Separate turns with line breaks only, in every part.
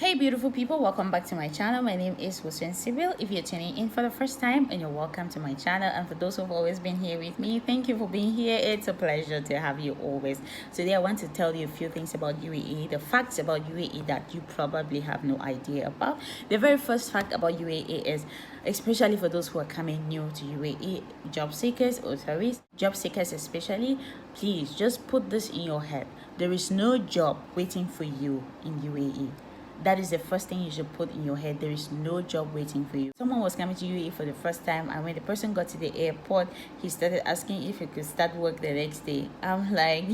Hey beautiful people, welcome back to my channel. My name is Hussein Sibyl. If you're tuning in for the first time, and you're welcome to my channel, and for those who've always been here with me, thank you for being here. It's a pleasure to have you always. Today I want to tell you a few things about UAE, the facts about UAE that you probably have no idea about. The very first fact about UAE is, especially for those who are coming new to UAE, job seekers or tourists, job seekers especially, please just put this in your head. There is no job waiting for you in UAE. That is the first thing you should put in your head. There is no job waiting for you. Someone was coming to UAE for the first time, and when the person got to the airport, he started asking if he could start work the next day. I'm like,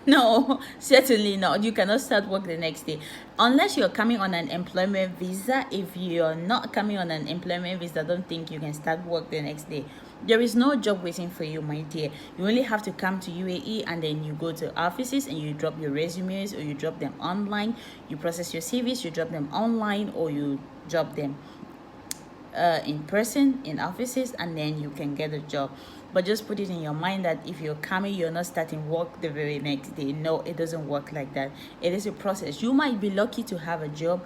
no, certainly not. You cannot start work the next day unless you're coming on an employment visa. If you're not coming on an employment visa, I don't think you can start work the next day. There is no job waiting for you, my dear. You only have to come to UAE, and then you go to offices and you drop your resumes, or you drop them online. You process your CVs, you drop them online, or you drop them in person in offices, and then you can get a job. But just put it in your mind that if you're coming, you're not starting work the very next day. No, it doesn't work like that. It is a process. You might be lucky to have a job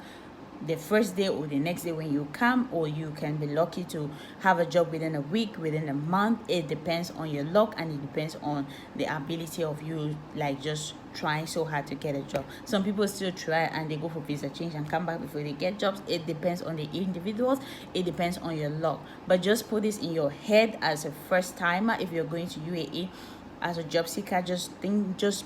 the first day or the next day when you come, or you can be lucky to have a job within a week, within a month. It depends on your luck, and it depends on the ability of you, like just trying so hard to get a job. Some people still try and they go for visa change and come back before they get jobs. It depends on the individuals, it depends on your luck. But just put this in your head as a first timer. If you're going to UAE as a job seeker, just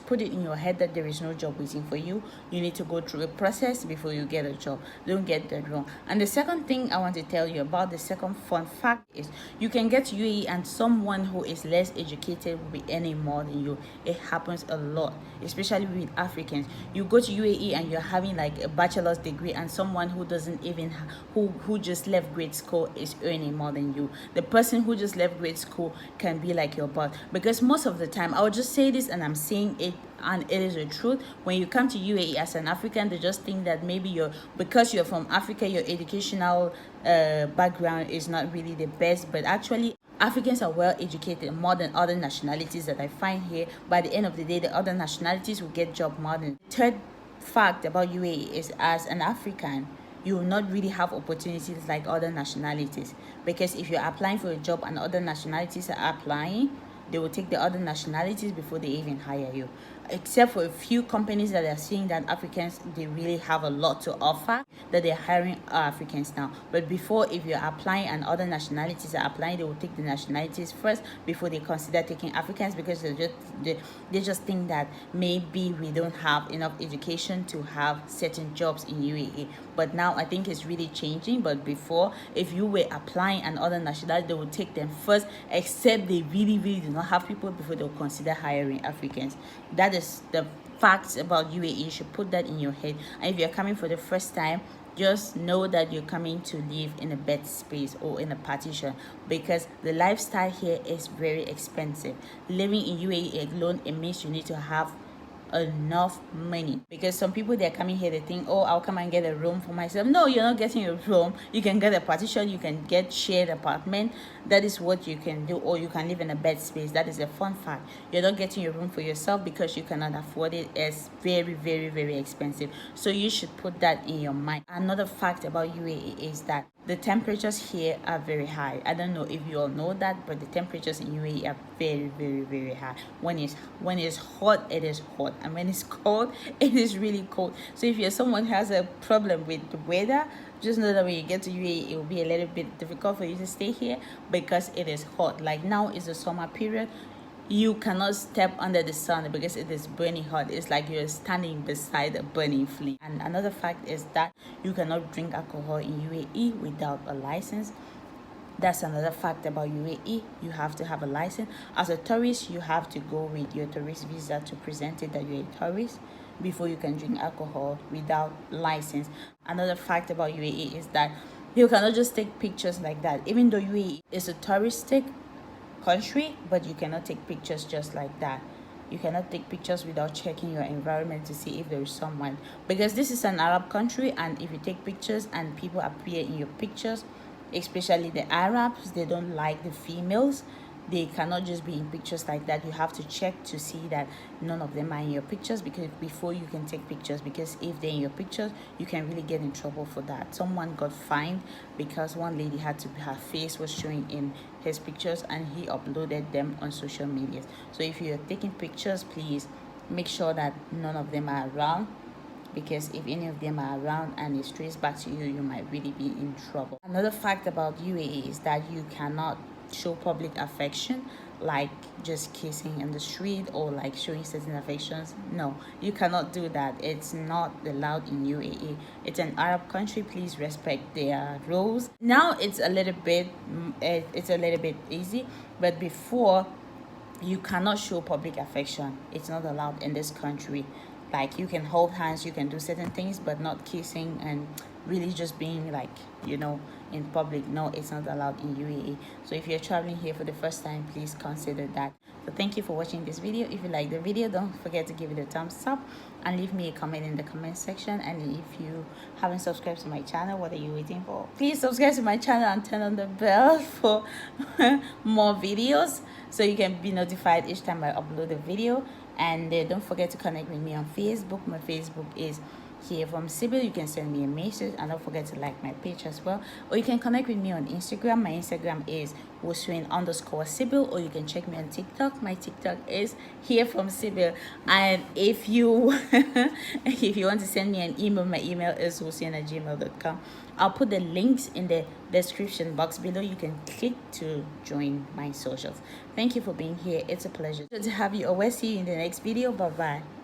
put it in your head that there is no job waiting for you. You need to go through a process before you get a job. Don't get that wrong. And the second thing I want to tell you about, the second fun fact, is you can get to UAE and someone who is less educated will be earning more than you. It happens a lot, especially with Africans. You go to UAE and you're having like a bachelor's degree, and someone who doesn't even who just left grade school is earning more than you. The person who just left grade school can be like your boss, because most of the time, I would just say this, and I'm saying it, and it is the truth. When you come to UAE as an African, they just think that maybe because you're from Africa, your educational background is not really the best. But actually, Africans are well educated more than other nationalities that I find here. By the end of the day, the other nationalities will get job more than. Third fact about UAE is, as an African, you will not really have opportunities like other nationalities, because if you're applying for a job and other nationalities are applying, they will take the other nationalities before they even hire you, except for a few companies that are seeing that Africans, they really have a lot to offer, that they're hiring Africans now. But before, if you're applying and other nationalities are applying, they will take the nationalities first before they consider taking Africans, because they just think that maybe we don't have enough education to have certain jobs in UAE. But now I think it's really changing. But before, if you were applying and other nationalities, they would take them first, except they really do not have people, before they'll consider hiring Africans. That is the facts about UAE. You should put that in your head. And if you're coming for the first time, just know that you're coming to live in a bed space or in a partition, because the lifestyle here is very expensive. Living in UAE alone, it means you need to have enough money, because some people, they're coming here, they think, oh, I'll come and get a room for myself. No, you're not getting a room. You can get a partition, you can get shared apartment. That is what you can do. Or you can live in a bed space. That is a fun fact. You're not getting your room for yourself because you cannot afford it. It's very expensive. So you should put that in your mind. Another fact about UAE is that the temperatures here are very high. I don't know if you all know that, but the temperatures in UAE are very high. When it's hot, it is hot, and when it's cold, it is really cold. So if you're someone who has a problem with the weather, just know that when you get to UAE, it will be a little bit difficult for you to stay here, because it is hot. Like now is the summer period. You cannot step under the sun because it is burning hot. It's like you're standing beside a burning flame. And another fact is that you cannot drink alcohol in UAE without a license. That's another fact about UAE. You have to have a license. As a tourist, you have to go with your tourist visa to present it that you're a tourist before you can drink alcohol without license. Another fact about UAE is that you cannot just take pictures like that. Even though UAE is a touristic country, but you cannot take pictures just like that. You cannot take pictures without checking your environment to see if there is someone, because this is an Arab country, and if you take pictures and people appear in your pictures, especially the Arabs, they don't like the females. they cannot just be in pictures like that. You have to check to see that none of them are in your pictures, because before you can take pictures, because if they're in your pictures, you can really get in trouble for that. Someone got fined because one lady had to, her face was showing in his pictures, and he uploaded them on social media. So if you're taking pictures, please make sure that none of them are around, because if any of them are around and it's traced back to you, you might really be in trouble. Another fact about UAE is that you cannot show public affection, like just kissing in the street or like showing certain affections. No, you cannot do that. It's not allowed in UAE. It's an Arab country. Please respect their rules. Now it's a little bit easy, but before, you cannot show public affection. It's not allowed in this country. Like, you can hold hands, you can do certain things, but not kissing and really just being like, in public. No, it's not allowed in UAE. So if you're traveling here for the first time, please consider that. So thank you for watching this video. If you like the video, don't forget to give it a thumbs up and leave me a comment in the comment section. And if you haven't subscribed to my channel, what are you waiting for? Please subscribe to my channel and turn on the bell for more videos, so you can be notified each time I upload a video. And don't forget to connect with me on Facebook. My Facebook is Here From Sibyl. You can send me a message, and don't forget to like my page as well. Or you can connect with me on Instagram. My Instagram is Woswin_Sibyl, or you can check me on TikTok. My TikTok is Here From Sibyl. And if you if you want to send me an email, my email is woswin@gmail.com. I'll put the links in the description box below. You can click to join my socials. Thank you for being here. It's a pleasure to have you. Always see you in the next video. Bye bye.